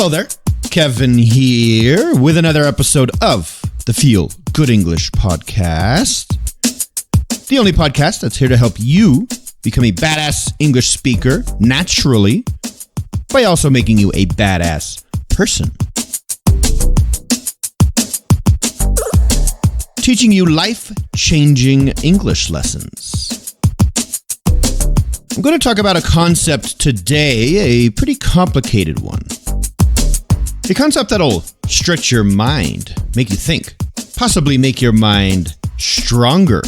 Hello there, Kevin here with another episode of the Feel Good English podcast. The only podcast that's here to help you become a badass English speaker naturally by also making you a badass person. Teaching you life-changing English lessons. I'm going to talk about a concept today, a pretty complicated one. A concept that'll stretch your mind, make you think, possibly make your mind stronger.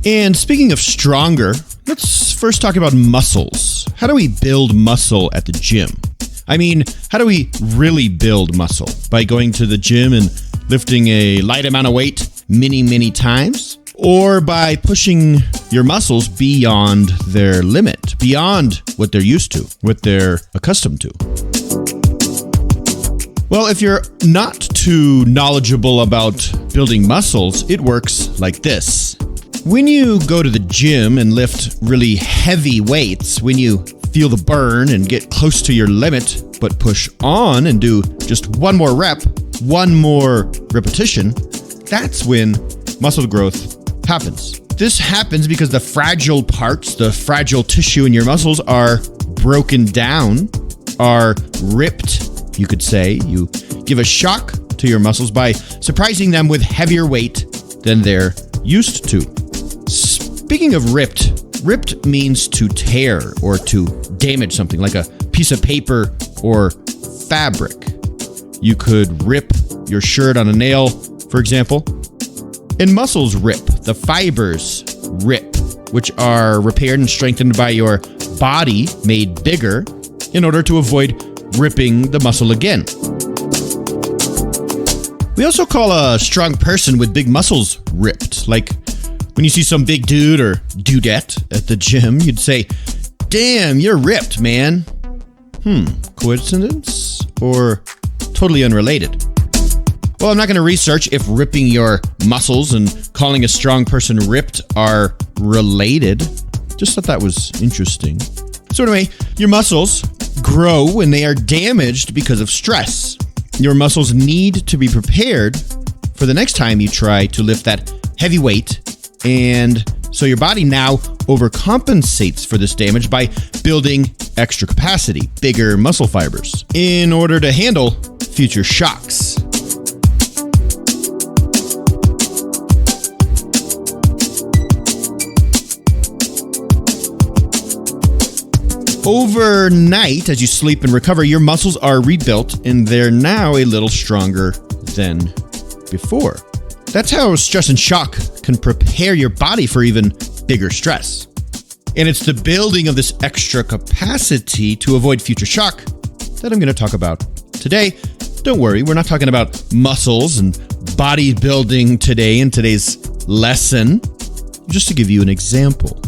And speaking of stronger, let's first talk about muscles. How do we build muscle at the gym? I mean, how do we really build muscle? By going to the gym and lifting a light amount of weight many times? Or by pushing your muscles beyond their limit, beyond what they're used to, what they're accustomed to? Well, if you're not too knowledgeable about building muscles, it works like this. When you go to the gym and lift really heavy weights, when you feel the burn and get close to your limit, but push on and do just one more rep, one more repetition, that's when muscle growth happens. This happens because the fragile parts, the fragile tissue in your muscles are broken down, are ripped, you could say. You give a shock to your muscles by surprising them with heavier weight than they're used to. Speaking of ripped means to tear or to damage something, like a piece of paper or fabric. You could rip your shirt on a nail, for example. And muscles rip. The fibers rip, which are repaired and strengthened by your body made bigger in order to avoid ripping the muscle again. We also call a strong person with big muscles ripped. Like when you see some big dude or dudette at the gym, you'd say, "Damn, you're ripped, man." Coincidence? Or totally unrelated? Well, I'm not going to research if ripping your muscles and calling a strong person ripped are related. Just thought that was interesting. So anyway, your muscles grow when they are damaged because of stress. Your muscles need to be prepared for the next time you try to lift that heavy weight, and so your body now overcompensates for this damage by building extra capacity, bigger muscle fibers, in order to handle future shocks. Overnight, as you sleep and recover, your muscles are rebuilt and they're now a little stronger than before. That's how stress and shock can prepare your body for even bigger stress. And it's the building of this extra capacity to avoid future shock that I'm going to talk about today. Don't worry, we're not talking about muscles and bodybuilding today in today's lesson, just to give you an example.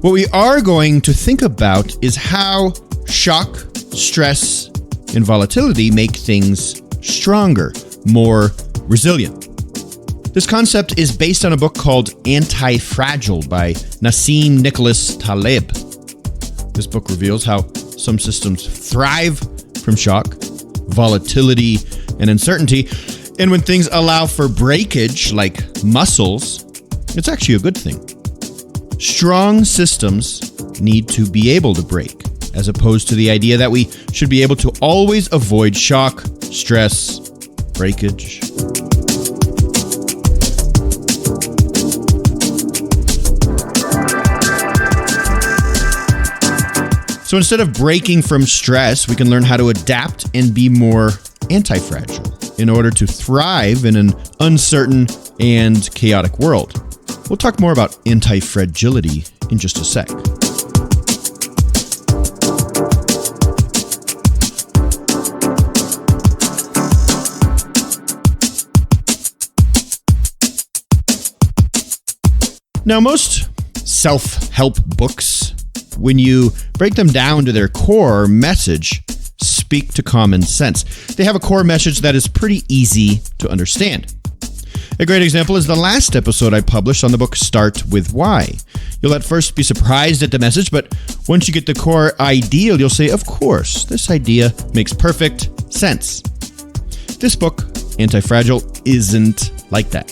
What we are going to think about is how shock, stress, and volatility make things stronger, more resilient. This concept is based on a book called Anti-Fragile by Nassim Nicholas Taleb. This book reveals how some systems thrive from shock, volatility, and uncertainty, and when things allow for breakage, like muscles, it's actually a good thing. Strong systems need to be able to break, as opposed to the idea that we should be able to always avoid shock, stress, breakage. So instead of breaking from stress, we can learn how to adapt and be more anti-fragile in order to thrive in an uncertain and chaotic world. We'll talk more about anti-fragility in just a sec. Now, most self-help books, when you break them down to their core message, speak to common sense. They have a core message that is pretty easy to understand. A great example is the last episode I published on the book Start With Why. You'll at first be surprised at the message, but once you get the core ideal, you'll say, of course, this idea makes perfect sense. This book, Anti-Fragile, isn't like that.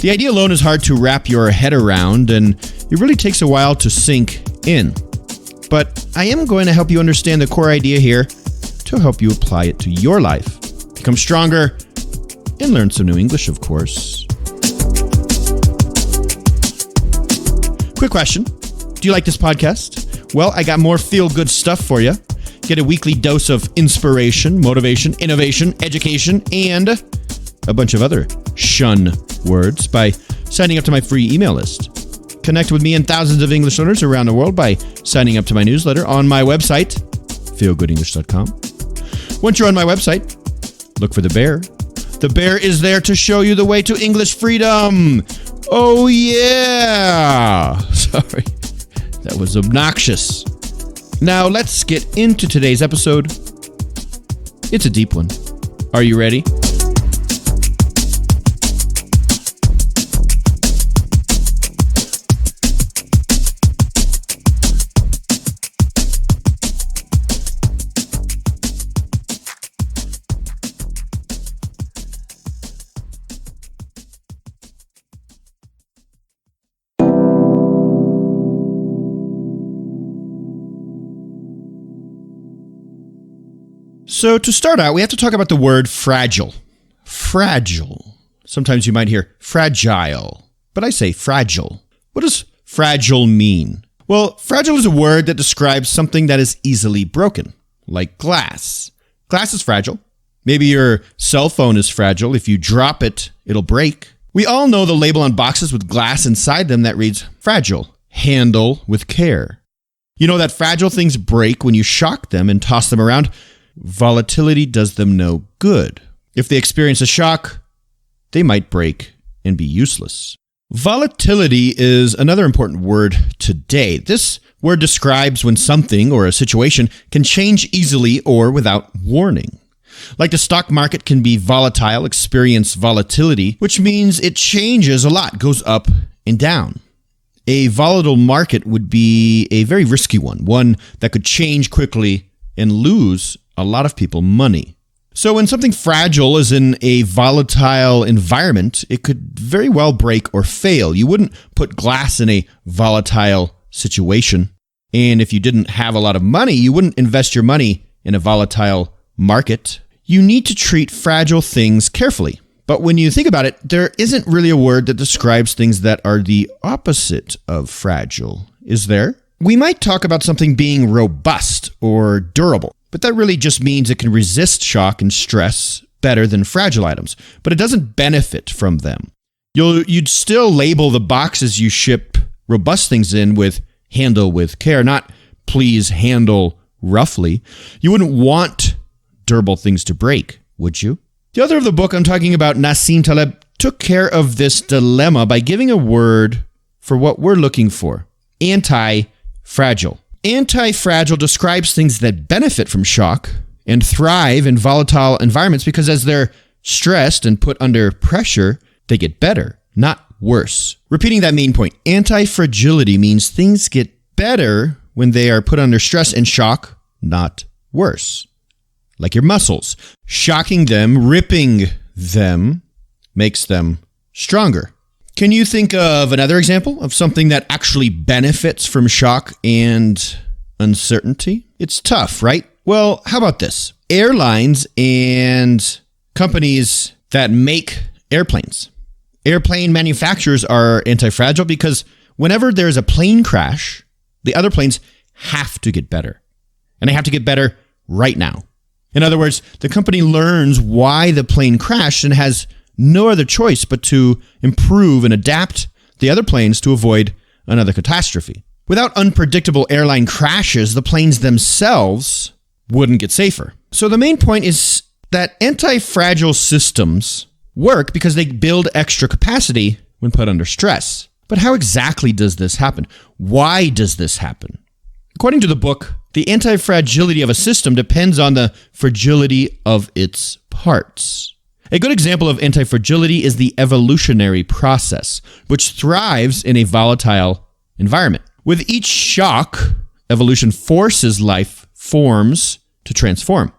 The idea alone is hard to wrap your head around, and it really takes a while to sink in. But I am going to help you understand the core idea here to help you apply it to your life, become stronger, and learn some new English, of course. Quick question. Do you like this podcast? Well, I got more feel-good stuff for you. Get a weekly dose of inspiration, motivation, innovation, education, and a bunch of other shun words by signing up to my free email list. Connect with me and thousands of English learners around the world by signing up to my newsletter on my website, feelgoodenglish.com. Once you're on my website, look for the bear. The bear is there to show you the way to English freedom. Oh, yeah. Sorry, that was obnoxious. Now, let's get into today's episode. It's a deep one. Are you ready? So to start out, we have to talk about the word fragile. Fragile. Sometimes you might hear fragile, but I say fragile. What does fragile mean? Well, fragile is a word that describes something that is easily broken, like glass. Glass is fragile. Maybe your cell phone is fragile. If you drop it, it'll break. We all know the label on boxes with glass inside them that reads fragile. Handle with care. You know that fragile things break when you shock them and toss them around. Volatility does them no good. If they experience a shock, they might break and be useless. Volatility is another important word today. This word describes when something or a situation can change easily or without warning. Like the stock market can be volatile, experience volatility, which means it changes a lot, goes up and down. A volatile market would be a very risky one that could change quickly and lose a lot of people money. So when something fragile is in a volatile environment, it could very well break or fail. You wouldn't put glass in a volatile situation. And if you didn't have a lot of money, you wouldn't invest your money in a volatile market. You need to treat fragile things carefully. But when you think about it, there isn't really a word that describes things that are the opposite of fragile, is there? We might talk about something being robust or durable, but that really just means it can resist shock and stress better than fragile items, but it doesn't benefit from them. You'd still label the boxes you ship robust things in with handle with care, not please handle roughly. You wouldn't want durable things to break, would you? The author of the book I'm talking about, Nassim Taleb, took care of this dilemma by giving a word for what we're looking for: anti-fragile. Anti-fragile describes things that benefit from shock and thrive in volatile environments because as they're stressed and put under pressure, they get better, not worse. Repeating that main point, anti-fragility means things get better when they are put under stress and shock, not worse. Like your muscles. Shocking them, ripping them, makes them stronger. Can you think of another example of something that actually benefits from shock and uncertainty? It's tough, right? Well, how about this? Airlines and companies that make airplanes. Airplane manufacturers are anti-fragile because whenever there's a plane crash, the other planes have to get better. And they have to get better right now. In other words, the company learns why the plane crashed and has no other choice but to improve and adapt the other planes to avoid another catastrophe. Without unpredictable airline crashes, the planes themselves wouldn't get safer. So the main point is that anti-fragile systems work because they build extra capacity when put under stress. But how exactly does this happen? Why does this happen? According to the book, the anti-fragility of a system depends on the fragility of its parts. A good example of anti-fragility is the evolutionary process, which thrives in a volatile environment. With each shock, evolution forces life forms to transform.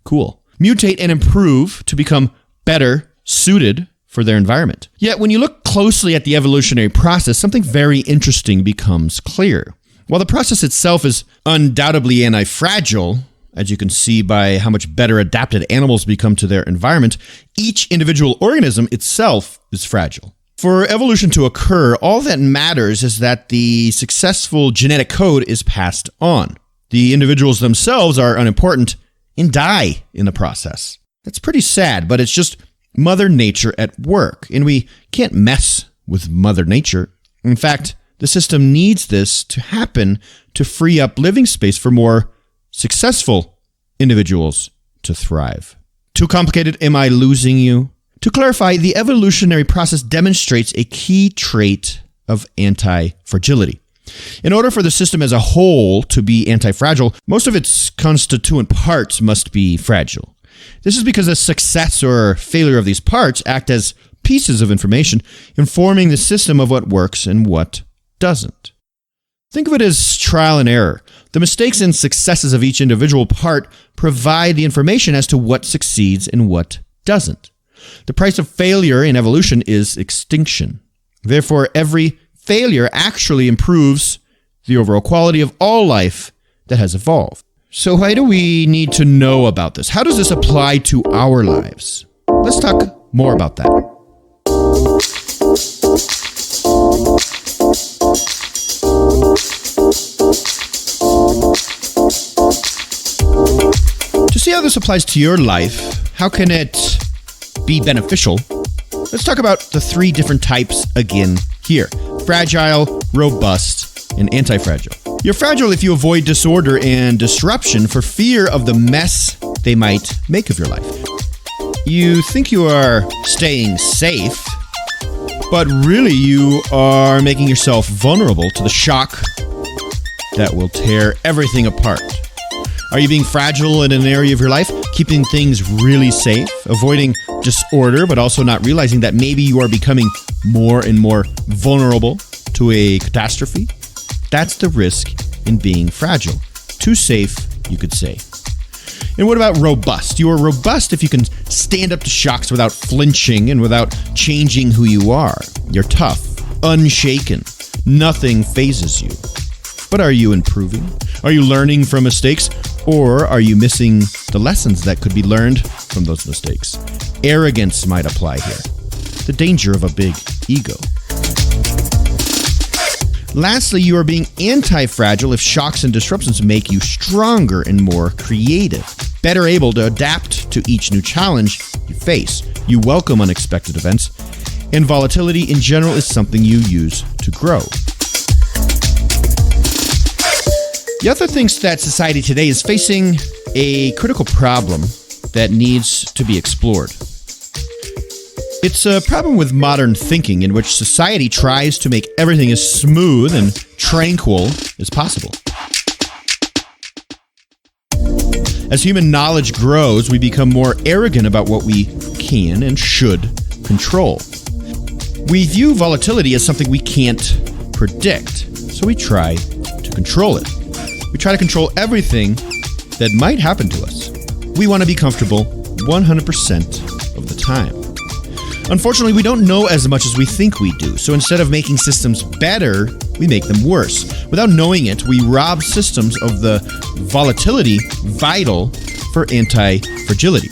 Cool. Mutate and improve to become better suited for their environment. Yet when you look closely at the evolutionary process, something very interesting becomes clear. While the process itself is undoubtedly anti-fragile, as you can see by how much better adapted animals become to their environment, each individual organism itself is fragile. For evolution to occur, all that matters is that the successful genetic code is passed on. The individuals themselves are unimportant and die in the process. That's pretty sad, but it's just Mother Nature at work, and we can't mess with Mother Nature. In fact, the system needs this to happen to free up living space for more successful individuals to thrive. Too complicated? Am I losing you? To clarify, the evolutionary process demonstrates a key trait of anti-fragility. In order for the system as a whole to be anti-fragile, most of its constituent parts must be fragile. This is because the success or failure of these parts act as pieces of information, informing the system of what works and what doesn't. Think of it as trial and error. The mistakes and successes of each individual part provide the information as to what succeeds and what doesn't. The price of failure in evolution is extinction. Therefore, every failure actually improves the overall quality of all life that has evolved. So why do we need to know about this? How does this apply to our lives? Let's talk more about that. To see how this applies to your life, how can it be beneficial? Let's talk about the three different types again here: fragile, robust, and anti-fragile. You're fragile if you avoid disorder and disruption for fear of the mess they might make of your life. You think you are staying safe, but really you are making yourself vulnerable to the shock that will tear everything apart. Are you being fragile in an area of your life, keeping things really safe, avoiding disorder, but also not realizing that maybe you are becoming more and more vulnerable to a catastrophe? That's the risk in being fragile. Too safe, you could say. And what about robust? You are robust if you can stand up to shocks without flinching and without changing who you are. You're tough, unshaken. Nothing phases you. But are you improving? Are you learning from mistakes? Or are you missing the lessons that could be learned from those mistakes? Arrogance might apply here. The danger of a big ego. Lastly, you are being anti-fragile if shocks and disruptions make you stronger and more creative, better able to adapt to each new challenge you face. You welcome unexpected events, and volatility in general is something you use to grow. The other thinks that society today is facing a critical problem that needs to be explored. It's a problem with modern thinking in which society tries to make everything as smooth and tranquil as possible. As human knowledge grows, we become more arrogant about what we can and should control. We view volatility as something we can't predict, so we try to control it. We try to control everything that might happen to us. We want to be comfortable 100% of the time. Unfortunately, we don't know as much as we think we do, so instead of making systems better, we make them worse. Without knowing it, we rob systems of the volatility vital for anti-fragility.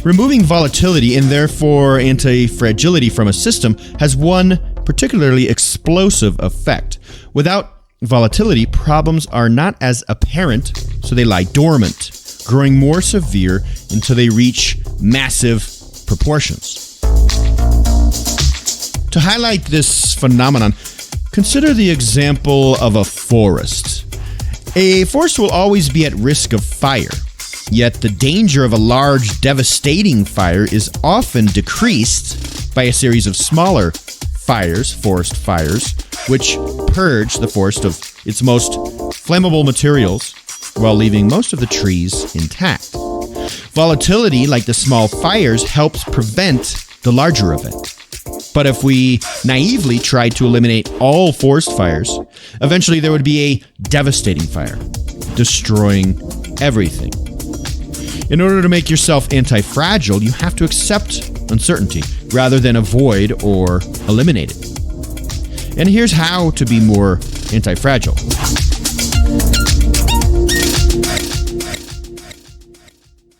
Removing volatility and therefore anti-fragility from a system has one particularly explosive effect. Without volatility, problems are not as apparent, so they lie dormant, growing more severe until they reach massive proportions. To highlight this phenomenon, consider the example of a forest. A forest will always be at risk of fire, yet the danger of a large, devastating fire is often decreased by a series of smaller fires, forest fires, which purge the forest of its most flammable materials while leaving most of the trees intact. Volatility, like the small fires, helps prevent the larger event. But if we naively tried to eliminate all forest fires, eventually there would be a devastating fire, destroying everything. In order to make yourself anti-fragile, you have to accept uncertainty rather than avoid or eliminate it. And here's how to be more anti-fragile.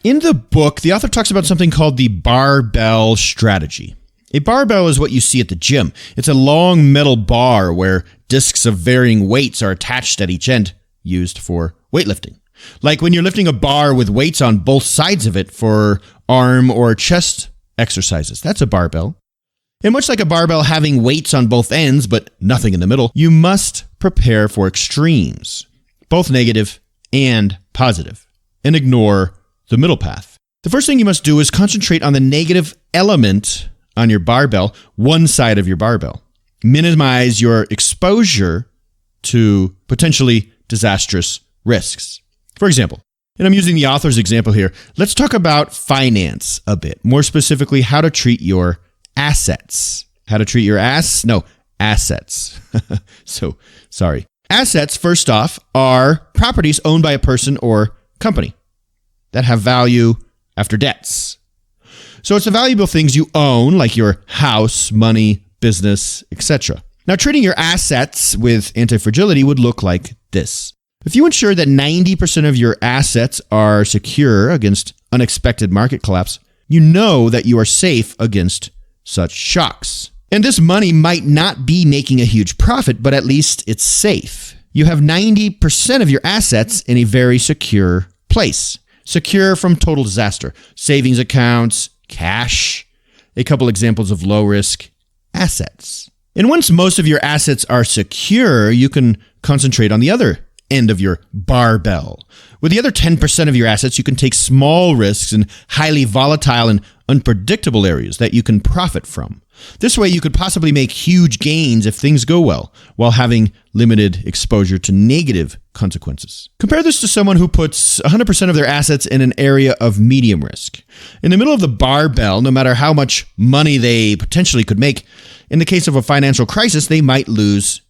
In the book, the author talks about something called the barbell strategy. A barbell is what you see at the gym. It's a long metal bar where discs of varying weights are attached at each end, used for weightlifting. Like when you're lifting a bar with weights on both sides of it for arm or chest exercises. That's a barbell. And much like a barbell having weights on both ends but nothing in the middle, you must prepare for extremes, both negative and positive, and ignore the middle path. The first thing you must do is concentrate on the negative element on your barbell, one side of your barbell. Minimize your exposure to potentially disastrous risks. For example, and I'm using the author's example here, let's talk about finance a bit. More specifically, how to treat your assets. How to treat your assets. Sorry. Assets, first off, are properties owned by a person or company that have value after debts. So it's the valuable things you own, like your house, money, business, etc. Now, treating your assets with anti-fragility would look like this. If you ensure that 90% of your assets are secure against unexpected market collapse, you know that you are safe against such shocks. And this money might not be making a huge profit, but at least it's safe. You have 90% of your assets in a very secure place. Secure from total disaster. Savings accounts, cash, a couple examples of low-risk assets. And once most of your assets are secure, you can concentrate on the other end of your barbell. With the other 10% of your assets, you can take small risks in highly volatile and unpredictable areas that you can profit from. This way, you could possibly make huge gains if things go well, while having limited exposure to negative consequences. Compare this to someone who puts 100% of their assets in an area of medium risk. In the middle of the barbell, no matter how much money they potentially could make, in the case of a financial crisis, they might lose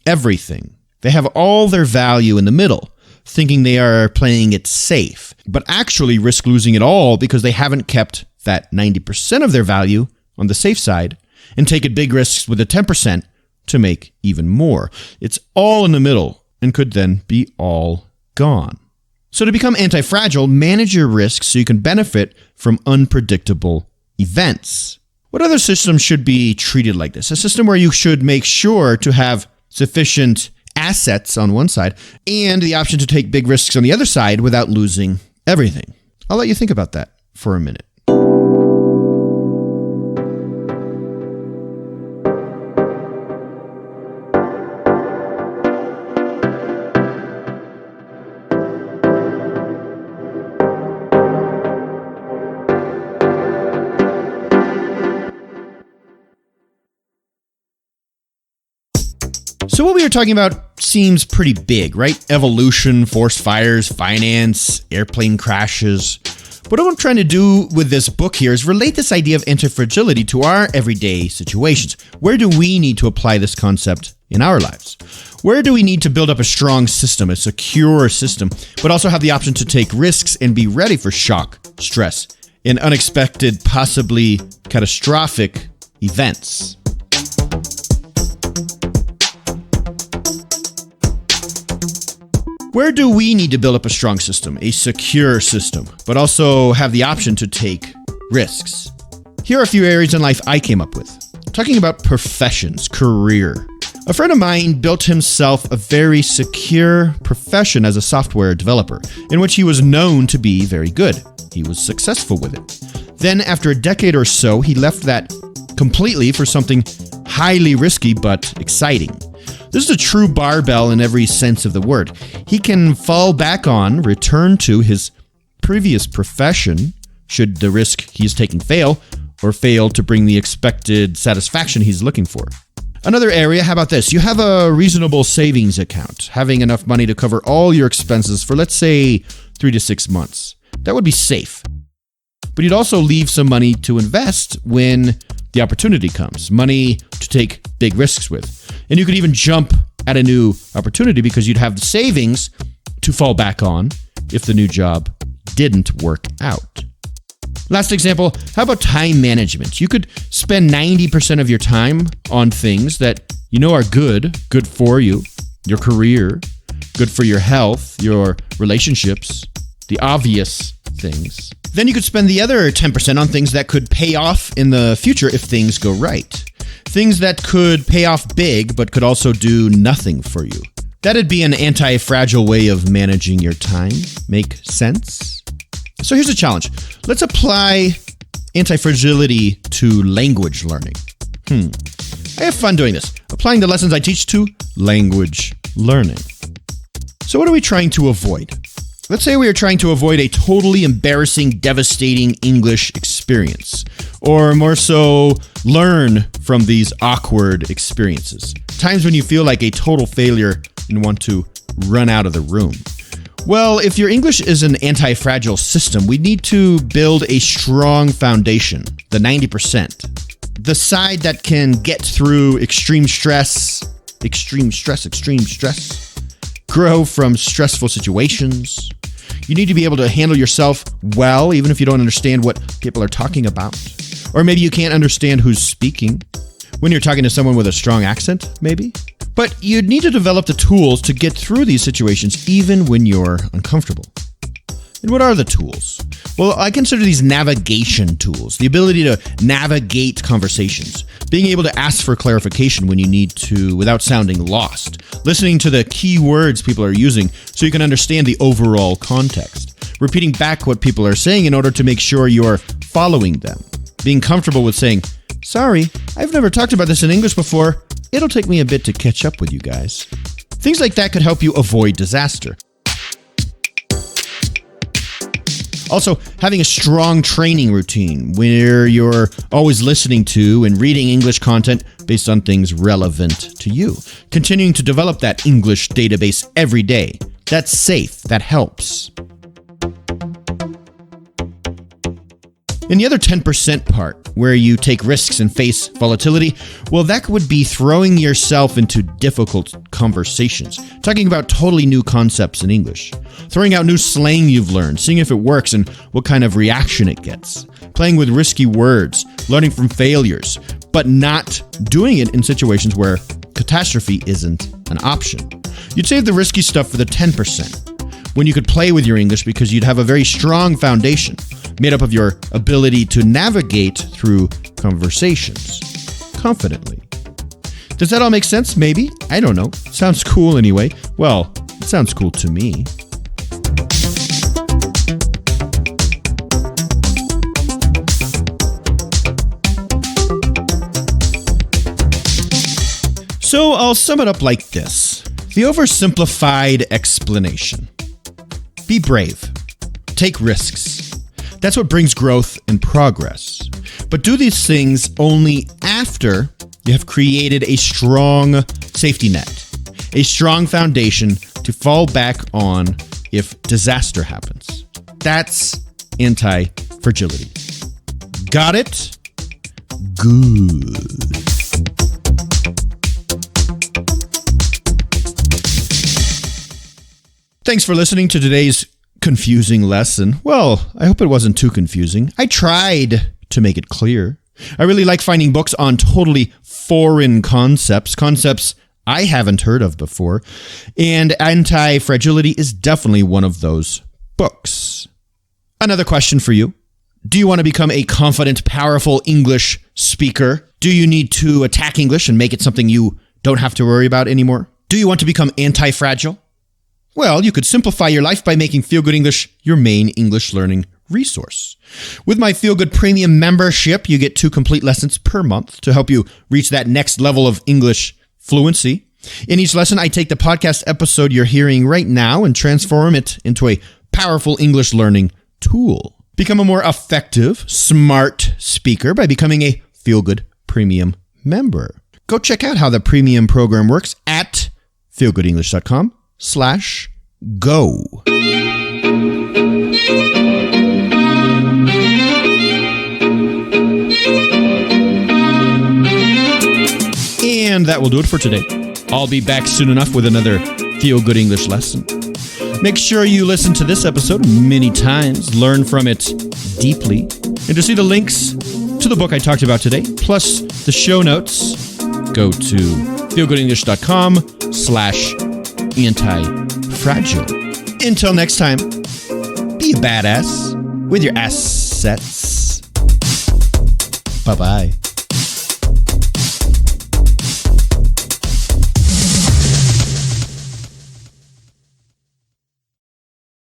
everything. They have all their value in the middle, thinking they are playing it safe, but actually risk losing it all because they haven't kept that 90% of their value on the safe side and taken big risks with the 10% to make even more. It's all in the middle and could then be all gone. So to become anti-fragile, manage your risks so you can benefit from unpredictable events. What other system should be treated like this? A system where you should make sure to have sufficient assets on one side and the option to take big risks on the other side without losing everything. I'll let you think about that for a minute. So what we were talking about seems pretty big, right? Evolution, forest fires, finance, airplane crashes. But what I'm trying to do with this book here is relate this idea of anti-fragility to our everyday situations. Where do we need to apply this concept in our lives? Where do we need to build up a strong system, a secure system, but also have the option to take risks and be ready for shock, stress, and unexpected, possibly catastrophic events? Where do we need to build up a strong system, a secure system, but also have the option to take risks? Here are a few areas in life I came up with. Talking about professions, career. A friend of mine built himself a very secure profession as a software developer, in which he was known to be very good. He was successful with it. Then, after a decade or so, he left that completely for something highly risky but exciting. This is a true barbell in every sense of the word. He can fall back on, return to his previous profession, should the risk he's taking fail, or fail to bring the expected satisfaction he's looking for. Another area, how about this? You have a reasonable savings account, having enough money to cover all your expenses for, let's say, 3 to 6 months. That would be safe. but you'd also leave some money to invest when the opportunity comes, money to take big risks with. And you could even jump at a new opportunity because you'd have the savings to fall back on if the new job didn't work out. Last example, how about time management? You could spend 90% of your time on things that you know are good for you, your career, good for your health, your relationships, the obvious things. Then you could spend the other 10% on things that could pay off in the future if things go right. Things that could pay off big, but could also do nothing for you. That'd be an anti-fragile way of managing your time. Make sense? So here's a challenge. Let's apply anti-fragility to language learning. I have fun doing this, applying the lessons I teach to language learning. So what are we trying to avoid? Let's say we are trying to avoid a totally embarrassing, devastating English experience, or more so, learn from these awkward experiences. Times when you feel like a total failure and want to run out of the room. Well, if your English is an anti-fragile system, we need to build a strong foundation, the 90%. The side that can get through extreme stress, grow from stressful situations. You need to be able to handle yourself well, even if you don't understand what people are talking about. Or maybe you can't understand who's speaking. When you're talking to someone with a strong accent, maybe. But you need to develop the tools to get through these situations even when you're uncomfortable. And what are the tools? Well, I consider these navigation tools, the ability to navigate conversations, being able to ask for clarification when you need to without sounding lost, listening to the key words people are using so you can understand the overall context, repeating back what people are saying in order to make sure you're following them, being comfortable with saying, "Sorry, I've never talked about this in English before. It'll take me a bit to catch up with you guys." Things like that could help you avoid disaster. Also, having a strong training routine where you're always listening to and reading English content based on things relevant to you. Continuing to develop that English database every day. That's safe. That helps. And the other 10% part, where you take risks and face volatility, well, that would be throwing yourself into difficult conversations, talking about totally new concepts in English, throwing out new slang you've learned, seeing if it works and what kind of reaction it gets, playing with risky words, learning from failures, but not doing it in situations where catastrophe isn't an option. You'd save the risky stuff for the 10%, when you could play with your English because you'd have a very strong foundation made up of your ability to navigate through conversations confidently. Does that all make sense? Maybe? I don't know. Sounds cool anyway. Well, it sounds cool to me. So I'll sum it up like this. The oversimplified explanation. Be brave. Take risks. That's what brings growth and progress. But do these things only after you have created a strong safety net, a strong foundation to fall back on if disaster happens. That's anti-fragility. Got it? Good. Thanks for listening to today's confusing lesson. Well, I hope it wasn't too confusing. I tried to make it clear. I really like finding books on totally foreign concepts I haven't heard of before, and Anti-Fragility is definitely one of those books. Another question for you. Do you want to become a confident, powerful English speaker? Do you need to attack English and make it something you don't have to worry about anymore? Do you want to become anti-fragile? Well, you could simplify your life by making Feel Good English your main English learning resource. With my Feel Good Premium membership, you get 2 complete lessons per month to help you reach that next level of English fluency. In each lesson, I take the podcast episode you're hearing right now and transform it into a powerful English learning tool. Become a more effective, smart speaker by becoming a Feel Good Premium member. Go check out how the premium program works at feelgoodenglish.com/go. And that will do it for today. I'll be back soon enough with another Feel Good English lesson. Make sure you listen to this episode many times, learn from it deeply, and to see the links to the book I talked about today, plus the show notes, go to feelgoodenglish.com/anti-fragile. Until next time, be a badass with your assets. Bye-bye.